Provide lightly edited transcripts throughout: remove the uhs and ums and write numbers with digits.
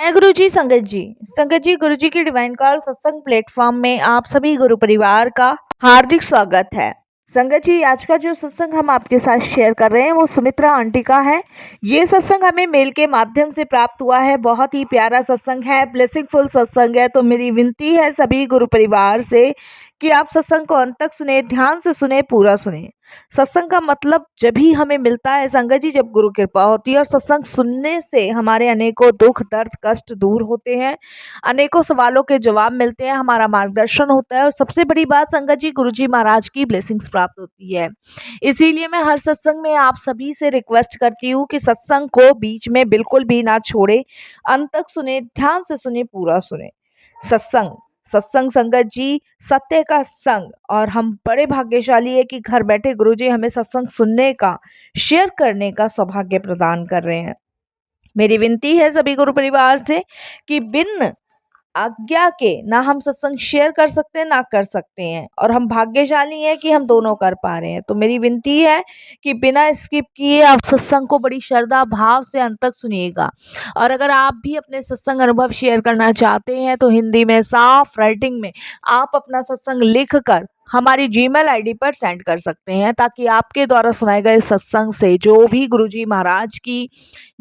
जय गुरु जी संगत जी। संगत जी, गुरु जी की डिवाइन कॉल सत्संग प्लेटफॉर्म में आप सभी गुरु परिवार का हार्दिक स्वागत है। संगत जी, आज का जो सत्संग हम आपके साथ शेयर कर रहे हैं वो सुमित्रा आंटी का है। ये सत्संग हमें मेल के माध्यम से प्राप्त हुआ है। बहुत ही प्यारा सत्संग है, ब्लेसिंगफुल सत्संग है। तो मेरी विनती है सभी गुरु परिवार से कि आप सत्संग को अंत तक सुने, ध्यान से सुने, पूरा सुने। सत्संग का मतलब जब ही हमें मिलता है संगत जी, जब गुरु कृपा होती है। और सत्संग सुनने से हमारे अनेकों दुख दर्द कष्ट दूर होते हैं, अनेकों सवालों के जवाब मिलते हैं, हमारा मार्गदर्शन होता है और सबसे बड़ी बात संगत जी, गुरु जी महाराज की ब्लेसिंग्स प्राप्त होती है। इसीलिए मैं हर सत्संग में आप सभी से रिक्वेस्ट करती हूँ कि सत्संग को बीच में बिल्कुल भी ना छोड़े, अंत तक सुने, ध्यान से सुने, पूरा सुने। सत्संग सत्संग संगत जी सत्य का संग। और हम बड़े भाग्यशाली है कि घर बैठे गुरुजी हमें सत्संग सुनने का, शेयर करने का सौभाग्य प्रदान कर रहे हैं। मेरी विनती है सभी गुरु परिवार से कि बिन आज्ञा के ना हम सत्संग शेयर कर सकते हैं ना कर सकते हैं, और हम भाग्यशाली हैं कि हम दोनों कर पा रहे हैं। तो मेरी विनती है कि बिना स्किप किए आप सत्संग को बड़ी श्रद्धा भाव से अंत तक सुनिएगा। और अगर आप भी अपने सत्संग अनुभव शेयर करना चाहते हैं तो हिंदी में साफ राइटिंग में आप अपना सत्संग लिख कर हमारी जीमेल आईडी पर सेंड कर सकते हैं, ताकि आपके द्वारा सुनाए गए सत्संग से जो भी गुरुजी महाराज की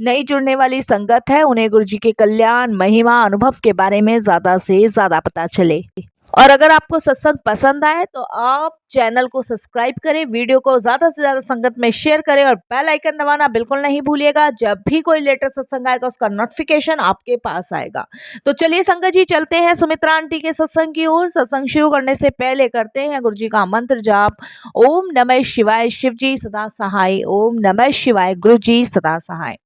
नई जुड़ने वाली संगत है उन्हें गुरुजी के कल्याण, महिमा, अनुभव के बारे में ज्यादा से ज्यादा पता चले। और अगर आपको सत्संग पसंद आए तो आप चैनल को सब्सक्राइब करें, वीडियो को ज्यादा से ज्यादा संगत में शेयर करें और बेल आइकन दबाना बिल्कुल नहीं भूलिएगा। जब भी कोई लेटेस्ट सत्संग आएगा उसका नोटिफिकेशन आपके पास आएगा। तो चलिए संगत जी, चलते हैं सुमित्रा आंटी के सत्संग की ओर। सत्संग शुरू करने से पहले करते हैं गुरु जी का मंत्र जाप। ओम नमः शिवाय, शिव जी सदा सहाय। ओम नमः शिवाय, गुरु जी सदा सहाय।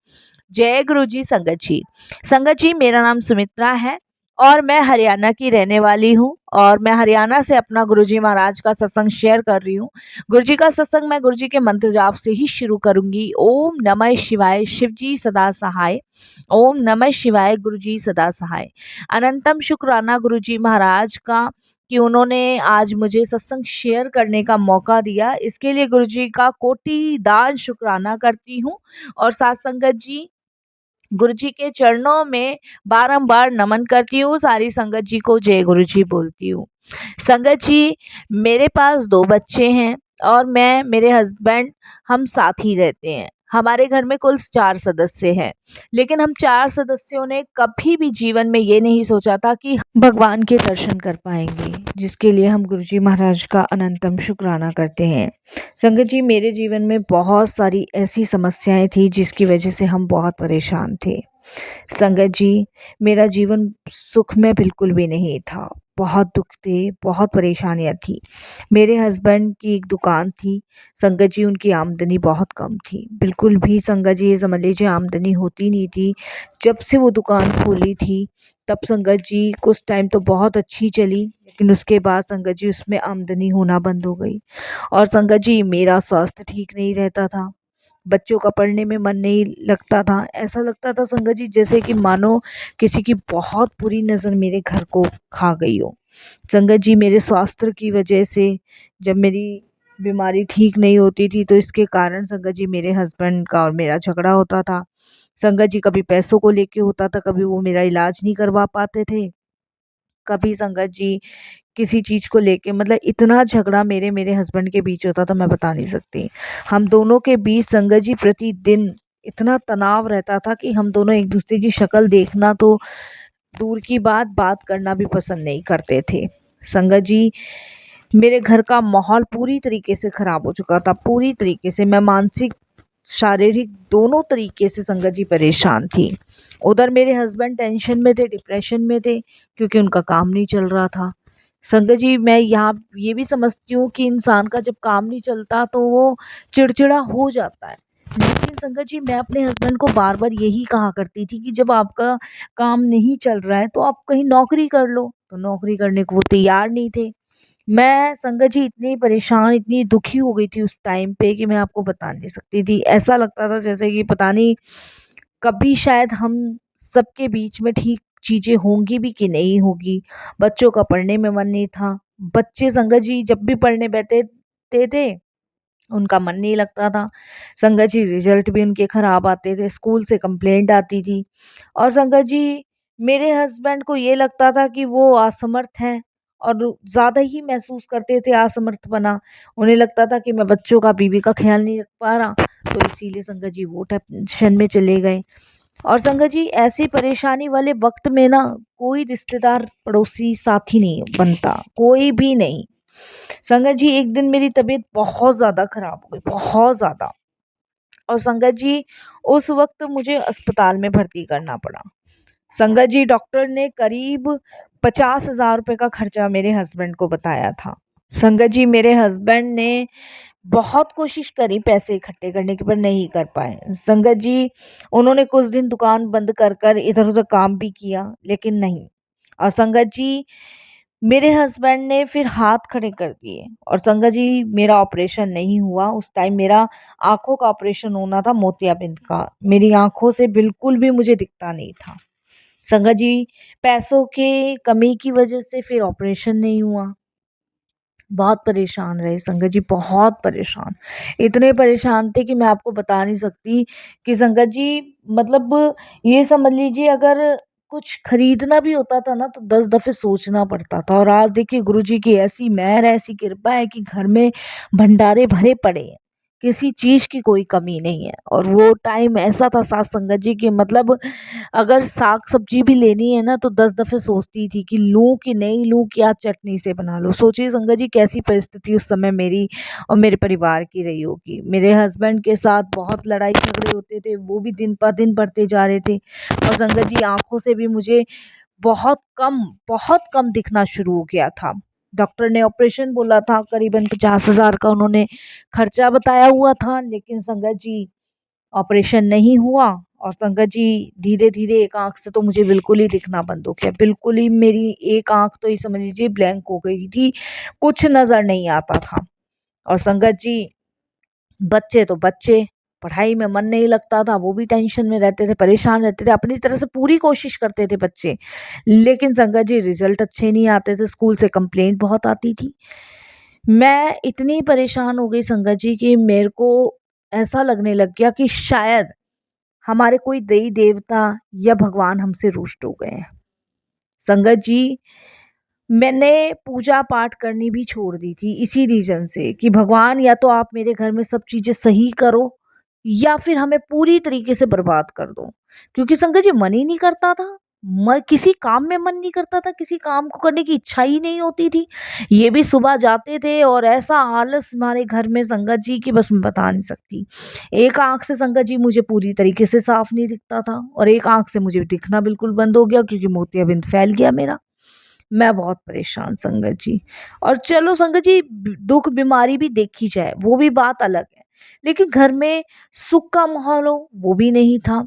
जय गुरु जी संगत जी। संगत जी, मेरा नाम सुमित्रा है और मैं हरियाणा की रहने वाली हूँ। और मैं हरियाणा से अपना गुरुजी महाराज का सत्संग शेयर कर रही हूँ। गुरुजी का सत्संग मैं गुरुजी के मंत्र जाप से ही शुरू करूंगी। ओम नमः शिवाय, शिव जी सदा सहाय। ओम नमः शिवाय, गुरु जी सदा सहाय। अनंतम शुक्राना गुरुजी महाराज का कि उन्होंने आज मुझे सत्संग शेयर करने का मौका दिया। इसके लिए गुरुजी का कोटि दान शुक्राना करती हूँ। और साथ संगत जी, गुरु जी के चरणों में बारंबार नमन करती हूँ। सारी संगत जी को जय गुरु जी बोलती हूँ। संगत जी, मेरे पास 2 बच्चे हैं और मैं, मेरे हस्बैंड, हम साथ ही रहते हैं। हमारे घर में कुल 4 सदस्य हैं, लेकिन हम 4 सदस्यों ने कभी भी जीवन में ये नहीं सोचा था कि भगवान के दर्शन कर पाएंगे, जिसके लिए हम गुरुजी महाराज का अनंतम शुक्राना करते हैं। संगत जी, मेरे जीवन में बहुत सारी ऐसी समस्याएं थी जिसकी वजह से हम बहुत परेशान थे। संगत जी, मेरा जीवन सुख में बिल्कुल भी नहीं था। बहुत दुख थे, बहुत परेशानियां थी। मेरे हस्बैंड की एक दुकान थी। संगत जी, उनकी आमदनी बहुत कम थी, बिल्कुल भी संगत जी ये समझ लीजिए आमदनी होती नहीं थी। जब से वो दुकान खोली थी तब संगत जी कुछ टाइम तो बहुत अच्छी चली, लेकिन उसके बाद संगत जी उसमें आमदनी होना बंद हो गई। और संगत जी, मेरा स्वास्थ्य ठीक नहीं रहता था, बच्चों का पढ़ने में मन नहीं लगता था। ऐसा लगता था संगत जी जैसे कि मानो किसी की बहुत बुरी नज़र मेरे घर को खा गई हो। संगत जी, मेरे स्वास्थ्य की वजह से जब मेरी बीमारी ठीक नहीं होती थी तो इसके कारण संगत जी मेरे हस्बैंड का और मेरा झगड़ा होता था। संगत जी कभी पैसों को लेके होता था, कभी वो मेरा इलाज नहीं करवा पाते थे, कभी संगत जी किसी चीज़ को लेके, मतलब इतना झगड़ा मेरे मेरे हस्बैंड के बीच होता था मैं बता नहीं सकती। हम दोनों के बीच संगत जी प्रतिदिन इतना तनाव रहता था कि हम दोनों एक दूसरे की शक्ल देखना तो दूर की बात, बात करना भी पसंद नहीं करते थे। संगत जी, मेरे घर का माहौल पूरी तरीके से खराब हो चुका था, पूरी तरीके से। मैं मानसिक, शारीरिक दोनों तरीके से संगत जी परेशान थी। उधर मेरे हस्बैंड टेंशन में थे, डिप्रेशन में थे, क्योंकि उनका काम नहीं चल रहा था। संगत जी, मैं यहाँ ये भी समझती हूँ कि इंसान का जब काम नहीं चलता तो वो चिड़चिड़ा हो जाता है। लेकिन संगत जी, मैं अपने हस्बैंड को बार बार यही कहा करती थी कि जब आपका काम नहीं चल रहा है तो आप कहीं नौकरी कर लो, तो नौकरी करने को वो तैयार नहीं थे। मैं संगत जी इतनी परेशान, इतनी दुखी हो गई थी उस टाइम पे कि मैं आपको बता नहीं सकती थी। ऐसा लगता था जैसे कि पता नहीं कभी शायद हम सबके बीच में ठीक चीज़ें होंगी भी कि नहीं होगी। बच्चों का पढ़ने में मन नहीं था। बच्चे संगत जी जब भी पढ़ने बैठते थे उनका मन नहीं लगता था। संगत जी रिजल्ट भी उनके खराब आते थे, स्कूल से कंप्लेंट आती थी। और संगत जी मेरे हस्बैंड को ये लगता था कि वो असमर्थ हैं और ज़्यादा ही महसूस करते थे असमर्थपना। उन्हें लगता था कि मैं बच्चों का, बीवी का ख़्याल नहीं रख पा रहा, तो इसीलिए संगत जी वो टेंशन में चले गए। और संगत जी ऐसी परेशानी वाले वक़्त में ना कोई रिश्तेदार, पड़ोसी, साथी नहीं बनता, कोई भी नहीं। संगत जी एक दिन मेरी तबीयत बहुत ज़्यादा ख़राब हो गई, बहुत ज़्यादा। और संगत जी उस वक़्त मुझे अस्पताल में भर्ती करना पड़ा। संगत जी डॉक्टर ने करीब 50,000 रुपए का खर्चा मेरे हस्बैंड को बताया था। संगत जी मेरे हस्बैंड ने बहुत कोशिश करी पैसे इकट्ठे करने की, पर नहीं कर पाए। संगत जी उन्होंने कुछ दिन दुकान बंद कर कर इधर-उधर काम भी किया, लेकिन नहीं। और संगत जी मेरे हस्बैंड ने फिर हाथ खड़े कर दिए और संगत जी मेरा ऑपरेशन नहीं हुआ। उस टाइम मेरा आँखों का ऑपरेशन होना था, मोतियाबिंद का। मेरी आँखों से बिल्कुल भी मुझे दिखता नहीं था। संगत जी पैसों के कमी की वजह से फिर ऑपरेशन नहीं हुआ। बहुत परेशान रहे संगत जी, बहुत परेशान। इतने परेशान थे कि मैं आपको बता नहीं सकती कि संगत जी मतलब ये समझ लीजिए अगर कुछ खरीदना भी होता था ना तो 10 दफ़े सोचना पड़ता था। और आज देखिए गुरुजी की ऐसी मेहर है, ऐसी कृपा है कि घर में भंडारे भरे पड़े हैं। किसी चीज़ की कोई कमी नहीं है। और वो टाइम ऐसा था साथ संगत जी कि मतलब अगर साग-सब्ज़ी भी लेनी है ना तो 10 दफ़े सोचती थी कि लूँ कि नहीं लूँ, क्या चटनी से बना लूँ। सोचिए संगत जी कैसी परिस्थिति उस समय मेरी और मेरे परिवार की रही होगी। मेरे हस्बैंड के साथ बहुत लड़ाई झगड़े होते थे, वो भी दिन ब दिन बढ़ते जा रहे थे। और संगत जी आँखों से भी मुझे बहुत कम दिखना शुरू हो गया था। डॉक्टर ने ऑपरेशन बोला था, करीबन 50,000 का उन्होंने खर्चा बताया हुआ था, लेकिन संगत जी ऑपरेशन नहीं हुआ। और संगत जी धीरे-धीरे एक आँख से तो मुझे बिल्कुल ही दिखना बंद हो गया। बिल्कुल ही मेरी एक आँख तो ये समझ लीजिए ब्लैंक हो गई थी, कुछ नज़र नहीं आता था। और संगत जी बच्चे तो बच्चे, पढ़ाई में मन नहीं लगता था, वो भी टेंशन में रहते थे, परेशान रहते थे, अपनी तरह से पूरी कोशिश करते थे बच्चे। लेकिन संगत जी रिज़ल्ट अच्छे नहीं आते थे, स्कूल से कंप्लेंट बहुत आती थी। मैं इतनी परेशान हो गई संगत जी कि मेरे को ऐसा लगने लग गया कि शायद हमारे कोई देवी देवता या भगवान हमसे रुष्ट हो गए हैं। संगत जी मैंने पूजा पाठ करनी भी छोड़ दी थी इसी रीज़न से कि भगवान या तो आप मेरे घर में सब चीज़ें सही करो या फिर हमें पूरी तरीके से बर्बाद कर दो। क्योंकि संगत जी मन ही नहीं करता था। किसी काम में मन नहीं करता था, किसी काम को करने की इच्छा ही नहीं होती थी। ये भी सुबह जाते थे और ऐसा आलस हमारे घर में संगत जी कि बस मैं बता नहीं सकती। एक आँख से संगत जी मुझे पूरी तरीके से साफ नहीं दिखता था और एक आँख से मुझे दिखना बिल्कुल बंद हो गया क्योंकि मोतियाबिंद फैल गया मेरा। मैं बहुत परेशान संगत जी। और चलो संगत जी दुख बीमारी भी देखी जाए वो भी बात अलग है, लेकिन घर में सुख का माहौल हो वो भी नहीं था।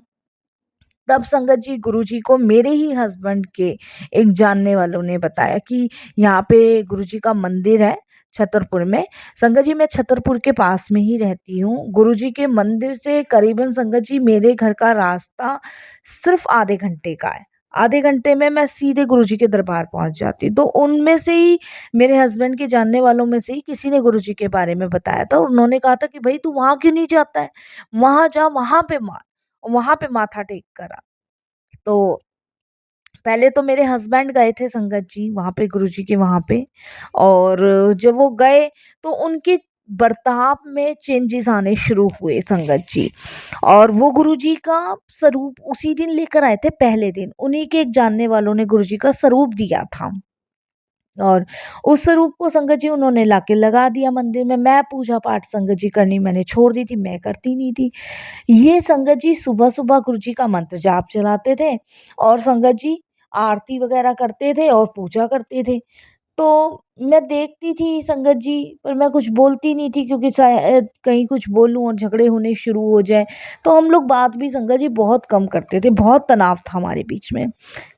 तब संगत जी गुरुजी को मेरे ही हस्बैंड के एक जानने वालों ने बताया कि यहाँ पे गुरुजी का मंदिर है छतरपुर में। संगत जी मैं छतरपुर के पास में ही रहती हूँ। गुरुजी के मंदिर से करीबन संगत जी मेरे घर का रास्ता सिर्फ आधे घंटे का है। आधे घंटे में मैं सीधे गुरुजी के दरबार पहुंच जाती। तो उनमें से ही मेरे हस्बैंड के जानने वालों में से ही किसी ने गुरुजी के बारे में बताया था। उन्होंने कहा था कि भाई तू वहां क्यों नहीं जाता है, वहां जा, वहां पे मार, वहां पे माथा टेक कर आ। तो पहले तो मेरे हस्बैंड गए थे संगत जी वहाँ पे गुरुजी के वहाँ पे। और जब वो गए तो उनके बर्ताव में चेंजेस आने शुरू हुए संगत जी। और वो गुरुजी का स्वरूप उसी दिन लेकर आए थे, पहले दिन उन्हीं के एक जानने वालों ने गुरुजी का स्वरूप दिया था। और उस स्वरूप को संगत जी उन्होंने लाके लगा दिया मंदिर में। मैं पूजा पाठ संगत जी करनी मैंने छोड़ दी थी, मैं करती नहीं थी। ये संगत जी सुबह-सुबह गुरुजी का मंत्र जाप चलाते थे और संगत जी आरती वगैरह करते थे और पूजा करते थे। तो मैं देखती थी संगत जी, पर मैं कुछ बोलती नहीं थी क्योंकि शायद कहीं कुछ बोलूँ और झगड़े होने शुरू हो जाएँ। तो हम लोग बात भी संगत जी बहुत कम करते थे, बहुत तनाव था हमारे बीच में।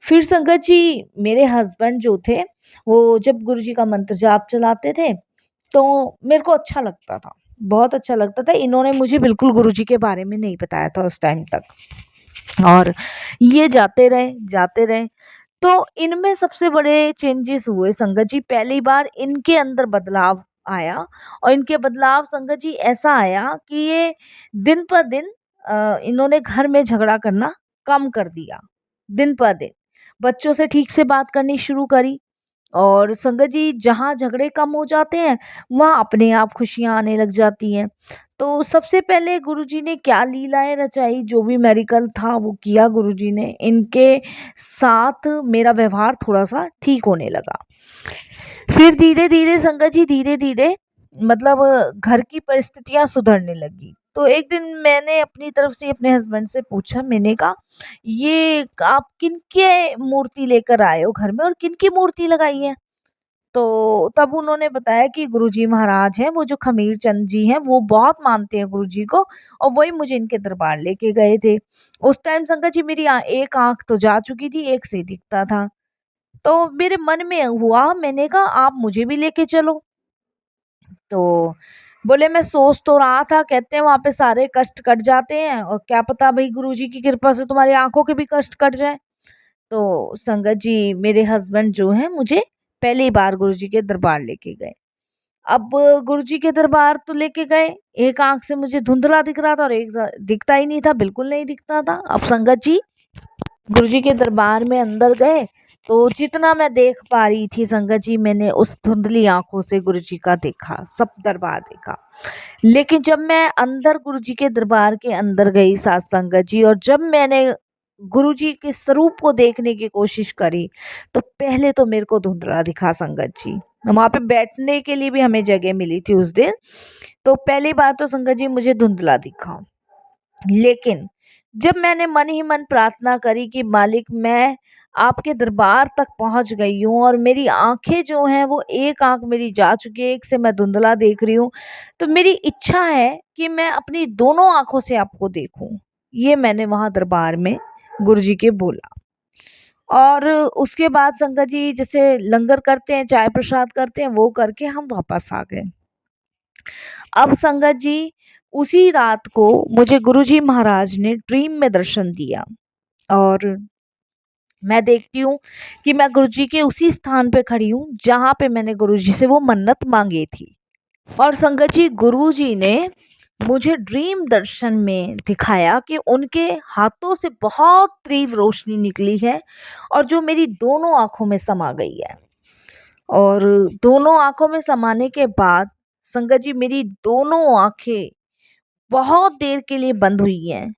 फिर संगत जी मेरे हस्बैंड जो थे, वो जब गुरुजी का मंत्र जाप चलाते थे, तो मेरे को अच्छा लगता था, बहुत अच्छा लगता था। इन्होंने मुझे बिल्कुल गुरुजी के बारे में नहीं बताया था उस टाइम तक। और ये जाते रहे, तो इनमें सबसे बड़े चेंजेस हुए संगत जी। पहली बार इनके अंदर बदलाव आया और इनके बदलाव संगत जी ऐसा आया कि ये दिन पर दिन इन्होंने घर में झगड़ा करना कम कर दिया, दिन पर दिन। बच्चों से ठीक से बात करनी शुरू करी। और संगत जी जहाँ झगड़े कम हो जाते हैं वहाँ अपने आप खुशियाँ आने लग जाती हैं। तो सबसे पहले गुरुजी ने क्या लीलाएं रचाई, जो भी मेरिकल था वो किया गुरुजी ने। इनके साथ मेरा व्यवहार थोड़ा सा ठीक होने लगा। फिर धीरे धीरे संगत जी धीरे धीरे मतलब घर की परिस्थितियां सुधरने लगी। तो एक दिन मैंने अपनी तरफ से अपने हस्बैंड से पूछा, मैंने कहा ये आप किनके मूर्ति लेकर आए हो घर में और किनकी मूर्ति लगाई है। तो तब उन्होंने बताया कि गुरुजी महाराज हैं, वो जो खमीर चंद जी हैं वो बहुत मानते हैं गुरुजी को, और वही मुझे इनके दरबार लेके गए थे। उस टाइम संगत जी मेरी एक आंख तो जा चुकी थी, एक से दिखता था। तो मेरे मन में हुआ, मैंने कहा आप मुझे भी लेके चलो। तो बोले मैं सोच तो रहा था, कहते हैं वहां पे सारे कष्ट कट जाते हैं और क्या पता भाई गुरुजी की कृपा से तुम्हारी आंखों के भी कष्ट कट जाए। तो संगत जी मेरे हस्बैंड जो हैं मुझे पहली बार गुरुजी के दरबार लेके गए। अब गुरुजी के दरबार तो लेके गए, एक आंख से मुझे धुंधला दिख रहा था और एक दिखता ही नहीं था, बिल्कुल नहीं दिखता था। अब संगत जी गुरुजी के दरबार में अंदर गए तो जितना मैं देख पा रही थी संगत जी, मैंने उस धुंधली आंखों से गुरुजी का देखा, सब दरबार देखा। लेकिन जब मैं अंदर गुरुजी के दरबार के अंदर गई साथ संगत जी, और जब मैंने गुरुजी के स्वरूप को देखने की कोशिश करी तो पहले तो मेरे को धुंधला दिखा संगत जी। वहां पे बैठने के लिए भी हमें जगह मिली थी उस दिन। तो पहली बात तो संगत जी मुझे धुंधला दिखा। लेकिन जब मैंने मन ही मन प्रार्थना करी कि मालिक मैं आपके दरबार तक पहुंच गई हूँ और मेरी आंखें जो हैं वो एक आंख मेरी जा चुकी है, एक से मैं धुंधला देख रही हूँ, तो मेरी इच्छा है कि मैं अपनी दोनों आंखों से आपको देखूं। ये मैंने वहां दरबार में गुरुजी के बोला। और उसके बाद संगत जी जैसे लंगर करते हैं, चाय प्रसाद करते हैं, वो करके हम वापस आ गए। अब संगत जी उसी रात को मुझे गुरुजी महाराज ने ड्रीम में दर्शन दिया, और मैं देखती हूँ कि मैं गुरुजी के उसी स्थान पे खड़ी हूँ जहाँ पे मैंने गुरुजी से वो मन्नत मांगी थी। और संगत जी गुरुजी ने मुझे ड्रीम दर्शन में दिखाया कि उनके हाथों से बहुत तीव्र रोशनी निकली है और जो मेरी दोनों आंखों में समा गई है। और दोनों आंखों में समाने के बाद संगत जी मेरी दोनों आंखें बहुत देर के लिए बंद हुई हैं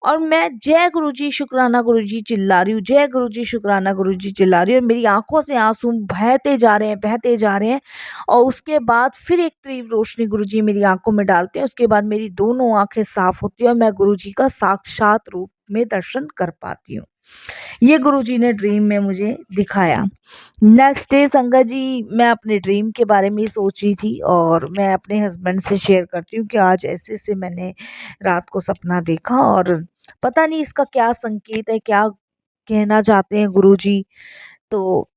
और मैं जय गुरुजी शुक्राना गुरुजी चिल्ला रही हूँ, जय गुरुजी शुक्राना गुरुजी चिल्ला रही हूँ, और मेरी आंखों से आंसू बहते जा रहे हैं, बहते जा रहे हैं। और उसके बाद फिर एक तीव्र रोशनी गुरुजी मेरी आंखों में डालते हैं, उसके बाद मेरी दोनों आंखें साफ होती है और मैं गुरुजी का साक्षात रूप में दर्शन कर पाती हूँ। ये गुरुजी ने ड्रीम में मुझे दिखाया। नेक्स्ट डे संगत जी मैं अपने ड्रीम के बारे में ही सोच रही थी और मैं अपने हस्बैंड से शेयर करती हूँ कि आज ऐसे ऐसे मैंने रात को सपना देखा और पता नहीं इसका क्या संकेत है, क्या कहना चाहते हैं गुरुजी। तो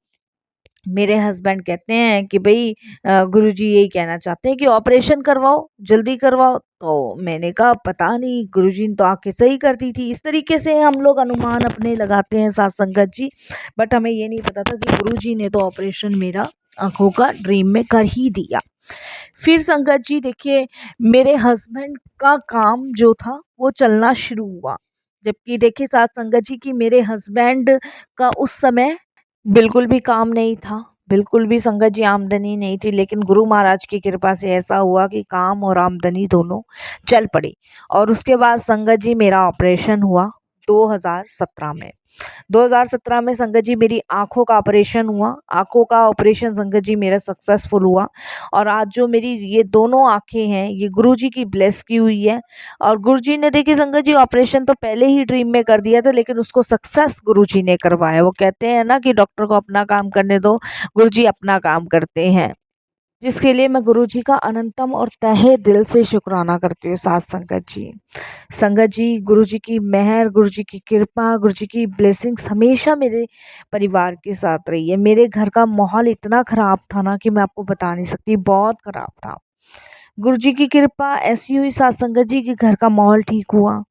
मेरे हस्बैंड कहते हैं कि भाई गुरुजी यही कहना चाहते हैं कि ऑपरेशन करवाओ, जल्दी करवाओ। तो मैंने कहा पता नहीं, गुरुजी ने तो आके सही कर दी थी। इस तरीके से हम लोग अनुमान अपने लगाते हैं साथ संगत जी, बट हमें ये नहीं पता था कि गुरुजी ने तो ऑपरेशन मेरा आंखों का ड्रीम में कर ही दिया। फिर संगत जी देखिए मेरे हस्बैंड का काम जो था वो चलना शुरू हुआ, जबकि देखिए साथ संगत जी की मेरे हस्बैंड का उस समय बिल्कुल भी काम नहीं था, बिल्कुल भी संगत जी आमदनी नहीं थी। लेकिन गुरु महाराज की कृपा से ऐसा हुआ कि काम और आमदनी दोनों चल पड़ी। और उसके बाद संगत जी मेरा ऑपरेशन हुआ 2017 में। 2017 में संगत जी मेरी आंखों का ऑपरेशन हुआ। आंखों का ऑपरेशन संगत जी मेरा सक्सेसफुल हुआ और आज जो मेरी ये दोनों आंखें हैं ये गुरुजी की ब्लेस की हुई है। और गुरुजी ने देखिए संगत जी ऑपरेशन तो पहले ही ड्रीम में कर दिया था, लेकिन उसको सक्सेस गुरुजी ने करवाया। वो कहते हैं ना कि डॉक्टर को अपना काम करने दो, गुरुजी अपना काम करते हैं, जिसके लिए मैं गुरुजी का अनंतम और तहे दिल से शुक्राना करती हूँ साथ संगत जी। संगत जी गुरुजी की मेहर, गुरुजी की कृपा, गुरुजी की ब्लेसिंग्स हमेशा मेरे परिवार के साथ रही है। मेरे घर का माहौल इतना खराब था ना कि मैं आपको बता नहीं सकती, बहुत खराब था। गुरुजी की कृपा ऐसी हुई साथ संगत जी कि घर का माहौल ठीक हुआ।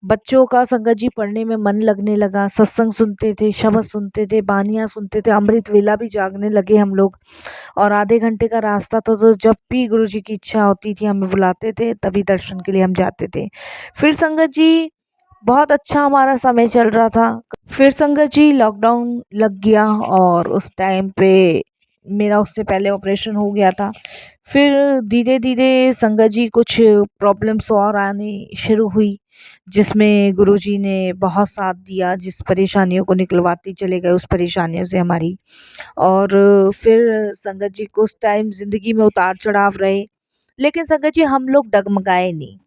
बच्चों का संगत जी पढ़ने में मन लगने लगा, सत्संग सुनते थे, शब्द सुनते थे, बानियाँ सुनते थे, अमृत वेला भी जागने लगे हम लोग। और आधे घंटे का रास्ता था तो जब भी गुरुजी की इच्छा होती थी हमें बुलाते थे, तभी दर्शन के लिए हम जाते थे। फिर संगत जी बहुत अच्छा हमारा समय चल रहा था। फिर संगत जी लॉकडाउन लग गया और उस टाइम पे मेरा उससे पहले ऑपरेशन हो गया था। फिर धीरे-धीरे संगत जी कुछ प्रॉब्लम्स और आनी शुरू हुई, जिसमें गुरुजी ने बहुत साथ दिया, जिस परेशानियों को निकलवाते चले गए उस परेशानियों से हमारी। और फिर संगत जी को उस टाइम ज़िंदगी में उतार-चढ़ाव रहे, लेकिन संगत जी हम लोग डगमगाए नहीं।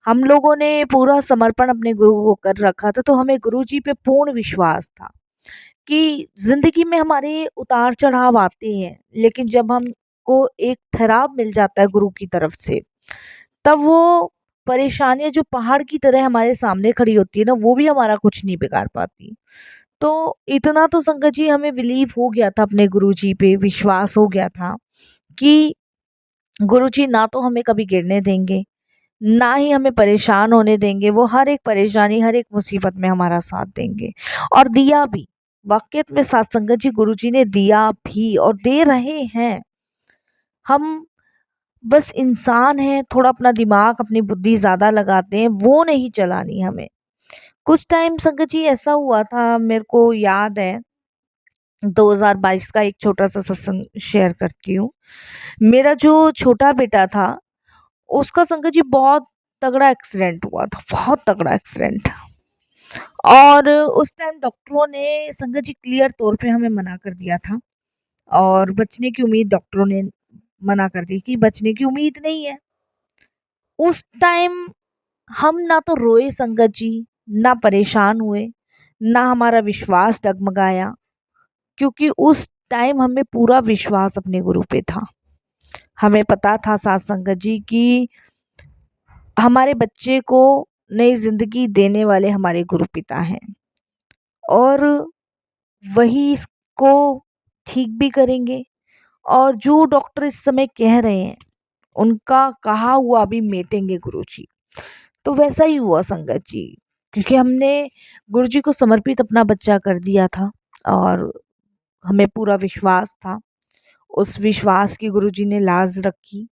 हम लोगों ने पूरा समर्पण अपने गुरु को कर रखा था, तो हमें गुरुजी पे पूर्ण विश्वास था कि ज़िंदगी में हमारे उतार-चढ़ाव आते हैं, लेकिन जब हमको एक ठहराव मिल जाता है गुरु की तरफ से, तब वो परेशानियाँ जो पहाड़ की तरह हमारे सामने खड़ी होती है ना, वो भी हमारा कुछ नहीं बिगाड़ पाती। तो इतना तो संगत जी हमें बिलीव हो गया था अपने गुरुजी पे, विश्वास हो गया था कि गुरुजी ना तो हमें कभी गिरने देंगे, ना ही हमें परेशान होने देंगे। वो हर एक परेशानी, हर एक मुसीबत में हमारा साथ देंगे और दिया भी। वाक़ई में साथ संगत जी गुरुजी ने दिया भी और दे रहे हैं। हम बस इंसान हैं, थोड़ा अपना दिमाग, अपनी बुद्धि ज़्यादा लगाते हैं, वो नहीं चलानी हमें। कुछ टाइम संगत जी ऐसा हुआ था, मेरे को याद है 2022 का एक छोटा-सा सत्संग शेयर करती हूँ। मेरा जो छोटा बेटा था, उसका संगत जी बहुत तगड़ा एक्सीडेंट हुआ था, बहुत तगड़ा एक्सीडेंट। और उस टाइम डॉक्टरों ने संगत जी क्लियर तौर पे हमें मना कर दिया था और बचने की उम्मीद, डॉक्टरों ने मना कर दी कि बचने की उम्मीद नहीं है। उस टाइम हम ना तो रोए संगत जी, ना परेशान हुए, ना हमारा विश्वास डगमगाया, क्योंकि उस टाइम हमें पूरा विश्वास अपने गुरु पे था। हमें पता था साथ संगत जी कि हमारे बच्चे को नई ज़िंदगी देने वाले हमारे गुरु पिता हैं और वही इसको ठीक भी करेंगे। और जो डॉक्टर इस समय कह रहे हैं, उनका कहा हुआ भी मेटेंगे गुरुजी। तो वैसा ही हुआ संगत जी, क्योंकि हमने गुरुजी को समर्पित अपना बच्चा कर दिया था और हमें पूरा विश्वास था। उस विश्वास की गुरुजी ने लाज रखी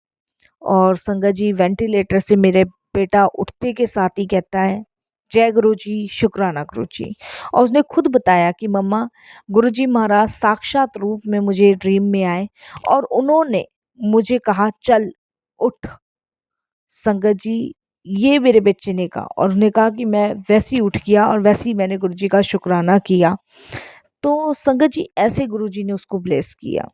और संगत जी वेंटिलेटर से मेरे बेटा उठते के साथ ही कहता है, जय गुरुजी, शुक्राना गुरुजी। और उसने खुद बताया कि मम्मा, गुरुजी महाराज साक्षात रूप में मुझे ड्रीम में आए और उन्होंने मुझे कहा चल उठ। संगत जी ये मेरे बच्चे ने कहा और उसने कहा कि मैं वैसे ही उठ गया और वैसे ही मैंने गुरुजी का शुक्राना किया। तो संगत जी ऐसे गुरुजी ने उसको ब्लेस किया।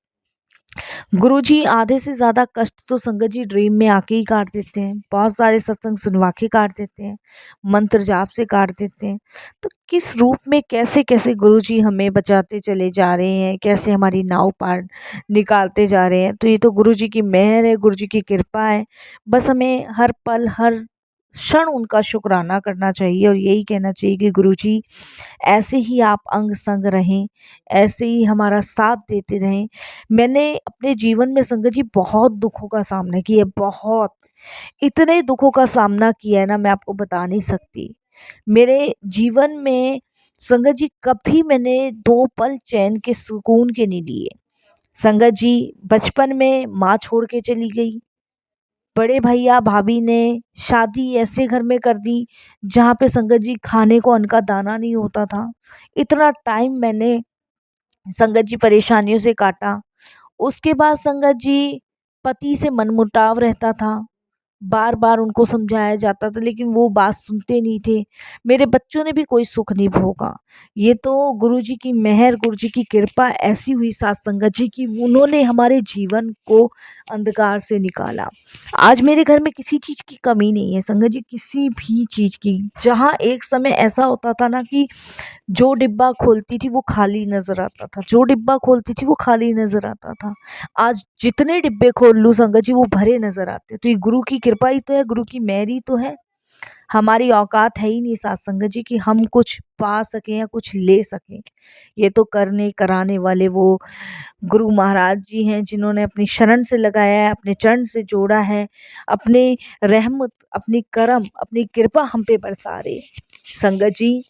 गुरुजी आधे से ज़्यादा कष्ट तो संगत जी ड्रीम में आके ही काट देते हैं। बहुत सारे सत्संग सुनवा के काट देते हैं, मंत्र जाप से काट देते हैं। तो किस रूप में कैसे-कैसे गुरुजी हमें बचाते चले जा रहे हैं, कैसे हमारी नाव पार निकालते जा रहे हैं। तो ये तो गुरुजी की मेहर है, गुरुजी की कृपा है। बस हमें हर पल, हर क्षण उनका शुक्राना करना चाहिए और यही कहना चाहिए कि गुरुजी ऐसे ही आप अंग-संग रहें, ऐसे ही हमारा साथ देते रहें। मैंने अपने जीवन में संगत जी बहुत दुखों का सामना किया है, बहुत। इतने दुखों का सामना किया है ना, मैं आपको बता नहीं सकती। मेरे जीवन में संगत जी कभी मैंने 2 पल चैन के, सुकून के नहीं लिए। संगत जी बचपन में माँ छोड़ के चली गई। बड़े भैया भाभी ने शादी ऐसे घर में कर दी जहाँ पे संगत जी खाने को अन्न का दाना नहीं होता था। इतना टाइम मैंने संगत जी परेशानियों से काटा। उसके बाद संगत जी पति से मनमुटाव रहता था। बार-बार उनको समझाया जाता था लेकिन वो बात सुनते नहीं थे। मेरे बच्चों ने भी कोई सुख नहीं भोगा। ये तो गुरुजी की मेहर, गुरुजी की कृपा ऐसी हुई साथ संगत जी कि उन्होंने हमारे जीवन को अंधकार से निकाला। आज मेरे घर में किसी चीज़ की कमी नहीं है संगत जी, किसी भी चीज़ की। जहाँ एक समय ऐसा होता था ना कि जो डिब्बा खोलती थी वो खाली नज़र आता था, जो डिब्बा खोलती थी वो खाली नज़र आता था। आज जितने डिब्बे खोल लूँ संगत जी वो भरे नज़र आते हैं। तो ये गुरु की कृपा ही तो है, गुरु की मेहर ही तो है। हमारी औकात है ही नहीं साथ संगत जी कि हम कुछ पा सकें या कुछ ले सकें। ये तो करने कराने वाले वो गुरु महाराज जी हैं जिन्होंने अपनी शरण से लगाया है, अपने चरण से जोड़ा है, अपने रहमत, अपनी करम, अपनी कृपा हम पे बरसा रहे। संगत जी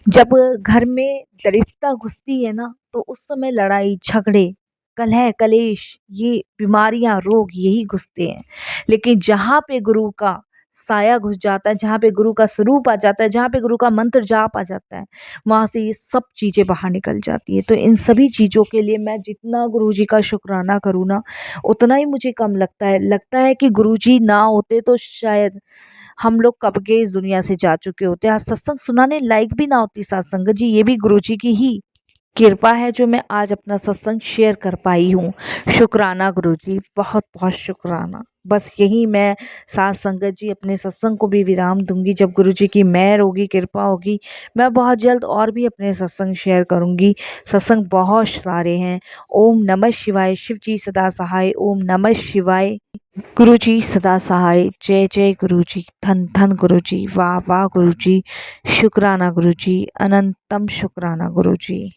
जब घर में दरिद्रता घुसती है ना, तो उस समय लड़ाई झगड़े, कलह कलेश, ये बीमारियां, रोग यही घुसते हैं। लेकिन जहाँ पे गुरु का साया घुस जाता है, जहाँ पे गुरु का स्वरूप आ जाता है, जहाँ पे गुरु का मंत्र जाप आ जाता है, वहाँ से ये सब चीज़ें बाहर निकल जाती है। तो इन सभी चीज़ों के लिए मैं जितना गुरुजी का शुक्राना करूँ ना, उतना ही मुझे कम लगता है। लगता है कि गुरुजी ना होते तो शायद हम लोग कब के इस दुनिया से जा चुके होते। आज सत्संग सुनाने लायक भी ना होती साध संगत जी, ये भी गुरुजी की ही कृपा है जो मैं आज अपना सत्संग शेयर कर पाई हूँ। शुक्राना गुरुजी, बहुत बहुत शुक्राना। बस यही मैं साथ संगत जी अपने सत्संग को भी विराम दूंगी। जब गुरुजी की मेहर होगी, कृपा होगी, मैं बहुत जल्द और भी अपने सत्संग शेयर करूंगी। सत्संग बहुत सारे हैं। ओम नमः शिवाय, शिव जी सदा सहाय। ओम नमः शिवाय, गुरुजी सदा सहाय। जय जय गुरुजी, धन धन गुरुजी, वाह वाह गुरुजी, शुक्राना गुरुजी, अनंतम शुक्राना गुरुजी।